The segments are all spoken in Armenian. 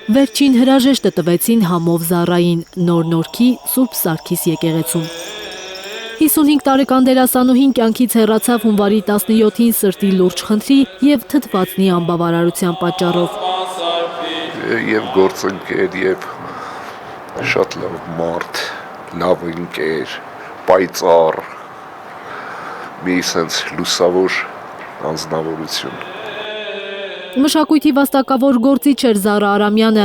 Վերջին հրաժեշտը տվեցին Համով Զառային Նոր Նորքի Սուրբ Սարգիս եկեղեցում։ 55 տարեկան դերասանուհին կյանքից հեռացավ հունվարի 17-ին սրտի լուրջ խնդրի և թթվածնի անբավարարության պատճառով։ Եվ գործընկեր, եւ շատ լավ մարդ, լավ ընկեր, պայծառ, մի sense լուսավոր անձնավորություն։ Մշակույթի վաստակավոր գործիչ էր Զարա Արամյանը։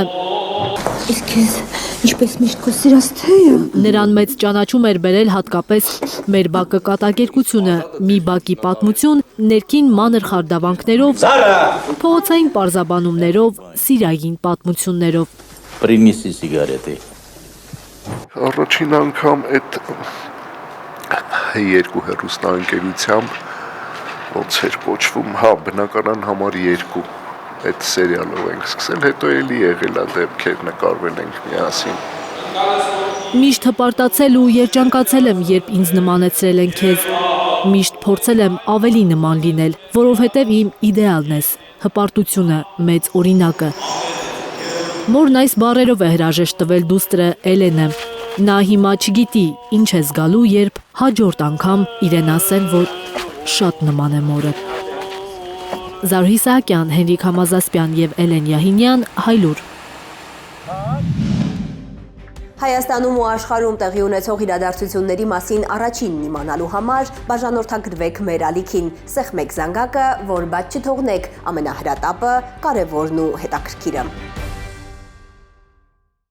Իսկ քեզ ինչպես միշտ քո սիրած թեյը։ Նրան մեծ ճանաչում էր բերել հատկապես մեր բակը կատակերգությունը, մի բակի պատմություն, ներքին մանր խարդավանքներով, փողոցային պարզաբանումներով, սիրային պատմություններով։ Принеси сигареты. Առաջին անգամ այդ երկու հեռուստաընկերությամբ ոնց էր կոչվում, բնականon համար 2 այդ սերիալով ենք սկսել, հետո էլի եղել է դեպքեր նկարվել ենք միասին։ Միշտ հպարտացել ու երջանկացել եմ, երբ ինձ նմանեցրել են քեզ։ Միշտ փորձել եմ ավելի նման լինել, որովհետև իմ իդեալն ես, հպարտությունը, մեծ օրինակը։ Մորն այս բառերով է հրաժեշտ տվել դուստրը Էլենը։ Նա հիմա չգիտի, ինչ է զգալու, երբ հաջորդ անգամ իրեն ասեն, որ շատ նման է մորը։ Զարուհի Սահակյան, Հենրիկ Համազասպյան և Էլեն Յահինյան, Հայլուր։ Հայաստանում ու աշխարհում տեղի ունեցող իրադարձությունների մասին առաջինն իմանալու համար բաժանորդագրվեք մեր ալիքին, սեղմեք զանգակը, որ բաց չթողնեք ամենահրատապը, կարևորն ու հետաքրքիրը։